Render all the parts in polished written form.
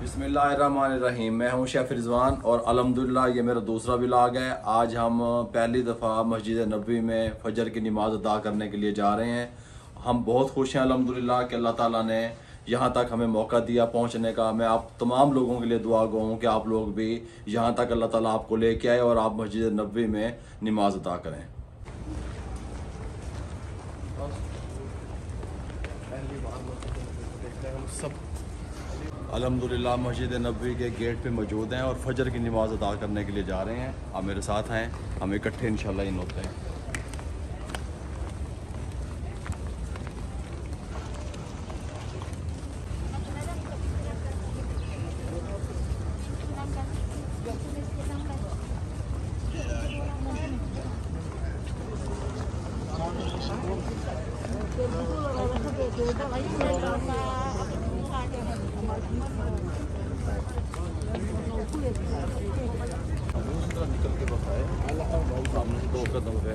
बिस्मिल्लाहिर्रहमानिर्रहीम। मैं हूं शेफ रिजवान और अल्हम्दुलिल्लाह ये मेरा दूसरा व्लॉग है। आज हम पहली दफ़ा मस्जिद नबवी में फजर की नमाज़ अदा करने के लिए जा रहे हैं। हम बहुत खुश हैं अल्हम्दुलिल्लाह कि अल्लाह ताला ने यहाँ तक हमें मौका दिया पहुँचने का। मैं आप तमाम लोगों के लिए दुआ गो हूँ कि आप लोग भी यहाँ तक अल्लाह ताला आपको लेके आए और आप मस्जिद नबवी में नमाज अदा करें। अल्हम्दुलिल्लाह मस्जिद नबवी के गेट पे मौजूद हैं और फजर की नमाज़ अदा करने के लिए जा रहे हैं। आप मेरे साथ हैं, हम इकट्ठे इंशाल्लाह इन होते हैं। निकल के बताए सामने से 2 कदम पे।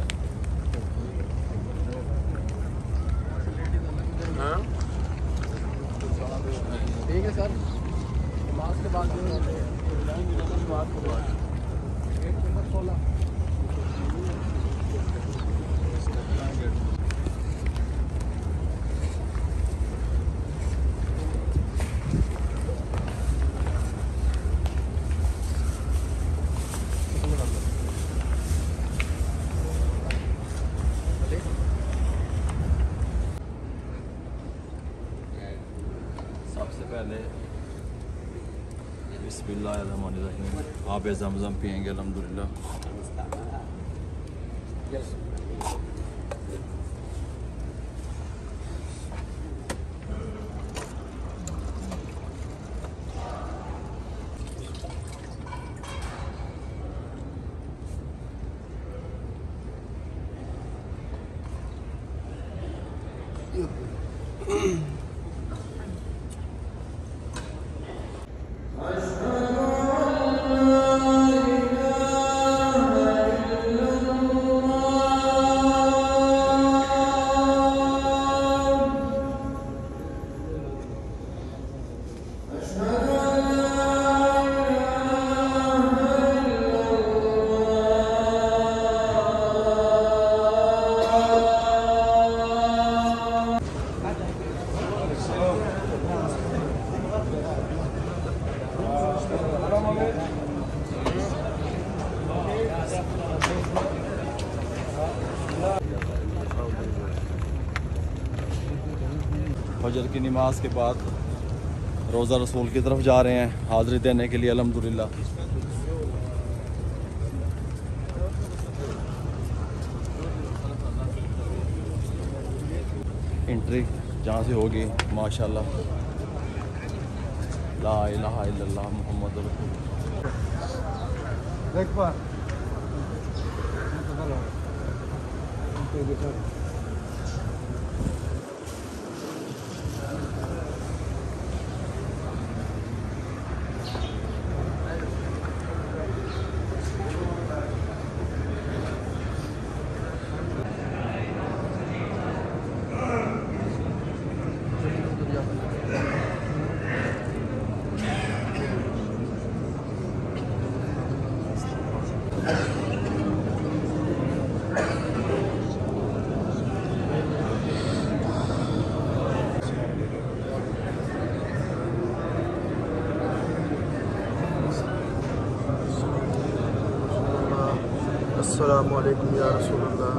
हाँ ठीक है सर। नमाज के बाद पहले बिस्मिल्लाहिर्रहमानिर्रहीम आब ज़मज़म पिएंगे अल्हम्दुलिल्लाह। फजर की नमाज के बाद रोज़ा रसूल की तरफ जा रहे हैं हाज़िरी देने के लिए अल्हम्दुलिल्लाह। एंट्री जहाँ से होगी माशाल्लाह। ला इलाहा इल्लल्लाह मुहम्मद रसूलुल्लाह। अस्सलामु अलैकुम या रसूलुल्लाह,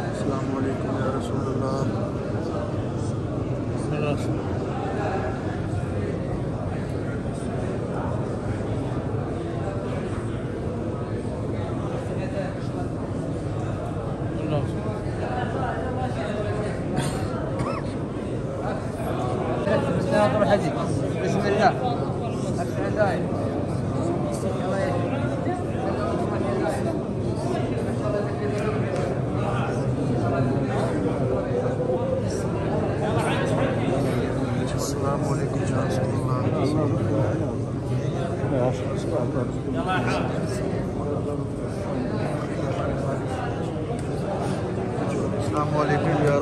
अस्सलामु अलैकुम या रसूलुल्लाह। अस्सलामुअलैकुम या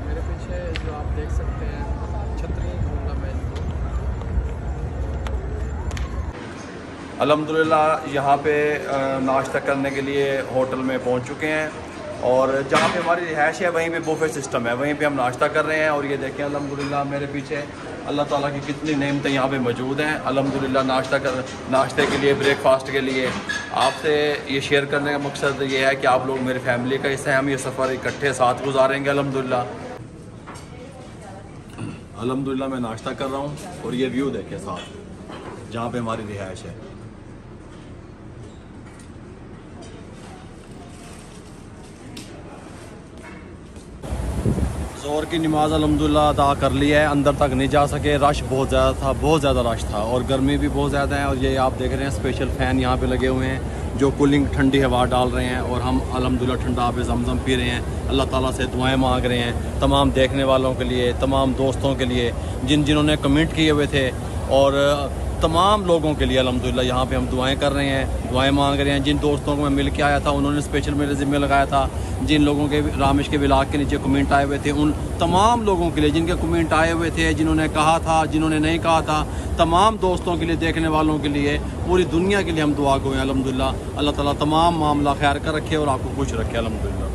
मेरे पीछे जो आप देख सकते हैं छतरी कहूँगा मैं इनको। अल्हम्दुलिल्लाह यहाँ पे नाश्ता करने के लिए होटल में पहुँच चुके हैं और जहाँ पे हमारी रिहाइश है वहीं पे बुफे सिस्टम है, वहीं पे हम नाश्ता कर रहे हैं। और ये देखें अल्हम्दुलिल्लाह मेरे पीछे अल्लाह ताला की कितनी नेमतें यहाँ पे मौजूद हैं। अल्हम्दुलिल्लाह नाश्ते के लिए, ब्रेकफास्ट के लिए आपसे ये शेयर करने का मकसद ये है कि आप लोग मेरी फैमिली का हिस्सा हैं। हम ये सफ़र इकट्ठे साथ गुजारेंगे अल्हम्दुलिल्लाह मैं नाश्ता कर रहा हूँ और ये व्यू देखें साथ जहाँ पे हमारी रिहाइश है। ज़ोहर की नमाज़ अल्हम्दुलिल्लाह अदा कर लिया है, अंदर तक नहीं जा सके, रश बहुत ज़्यादा था, बहुत ज़्यादा रश था और गर्मी भी बहुत ज़्यादा है। और ये आप देख रहे हैं स्पेशल फ़ैन यहाँ पे लगे हुए हैं जो कूलिंग ठंडी हवा डाल रहे हैं और हम अल्हम्दुलिल्लाह ठंडा आब ज़मज़म पी रहे हैं। अल्लाह ताला से दुआएं मांग रहे हैं तमाम देखने वालों के लिए, तमाम दोस्तों के लिए, जिन्होंने कमेंट किए हुए थे और तमाम लोगों के लिए अल्हम्दुलिल्लाह यहाँ पे हम दुआएं कर रहे हैं, दुआएं मांग रहे हैं। जिन दोस्तों को मैं मिल के आया था उन्होंने स्पेशल मेरे ज़िम्मे लगाया था, जिन लोगों के रामिश के व्लॉग के नीचे कमेंट आए हुए थे उन तमाम लोगों के लिए, जिनके कमेंट आए हुए थे, जिन्होंने कहा था, जिन्होंने नहीं कहा था, तमाम दोस्तों के लिए, देखने वालों के लिए, पूरी दुनिया के लिए हम दुआ गो हैं अल्हम्दुलिल्लाह। अल्लाह ताला तमाम मामला खैर कर रखे और आपको खुश रखे अल्हम्दुलिल्लाह।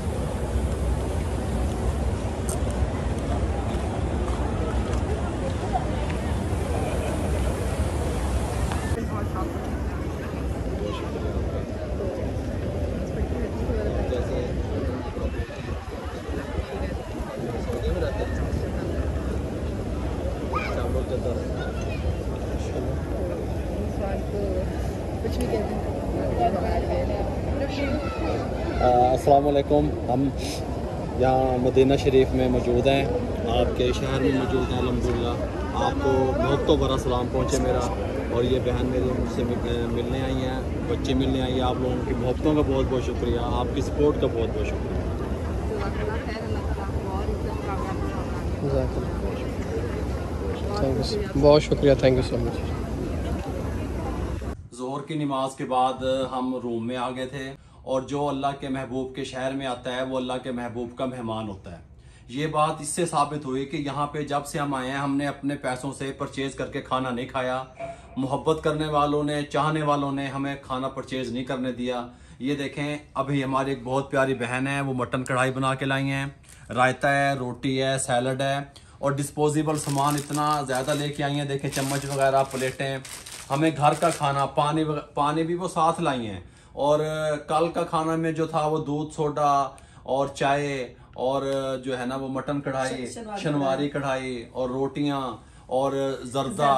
अस्सलाम वालेकुम। हम यहाँ मदीना शरीफ में मौजूद हैं, आपके शहर में मौजूद हैं अल्हम्दुलिल्लाह। आपको बहुत बड़ा सलाम पहुँचे मेरा। और ये बहन मेरी मुझसे मिलने आई हैं, बच्चे मिलने आई हैं। आप लोगों की मोहब्बतों का बहुत बहुत शुक्रिया, आपकी सपोर्ट का बहुत बहुत शुक्रिया। बहुत शुक्रिया, थैंक यू सो मच। ज़ोहर की नमाज के बाद हम रूम में आ गए थे और जो अल्लाह के महबूब के शहर में आता है वो अल्लाह के महबूब का मेहमान होता है। ये बात इससे साबित हुई कि यहाँ पे जब से हम आए हैं हमने अपने पैसों से परचेज करके खाना नहीं खाया। मोहब्बत करने वालों ने, चाहने वालों ने हमें खाना परचेज नहीं करने दिया। ये देखें अभी हमारी एक बहुत प्यारी बहन है, वो मटन कढ़ाई बना के लाई हैं, रायता है, रोटी है, सैलड है और डिस्पोजेबल सामान इतना ज़्यादा लेके आई हैं। देखें चम्मच वगैरह, प्लेटें, हमें घर का खाना, पानी भी वो साथ लाई हैं। और कल का खाना में जो था वो दूध, सोडा और चाय और जो है ना वो मटन कढ़ाई, शनवारी कढ़ाई और रोटियां और जर्दा,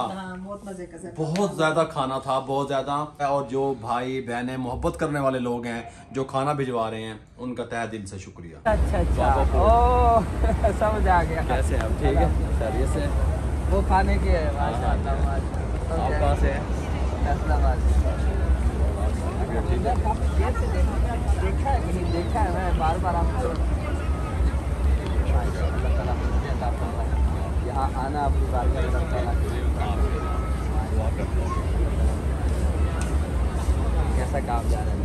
बहुत ज़्यादा खाना था, बहुत ज़्यादा। और जो भाई बहनें मोहब्बत करने वाले लोग हैं जो खाना भिजवा रहे हैं उनका तहे दिल से शुक्रिया। अच्छा ओ समझ आ गया। कैसे आप? ठीक है, खैरियत से? वो खाने के है माशाल्लाह। आप कहाँ से हैं? ठीक है। देखा है कहीं, देखा है मैं बार बार आपको। यहाँ आना आपकी बार कैसा काम जा रहा है?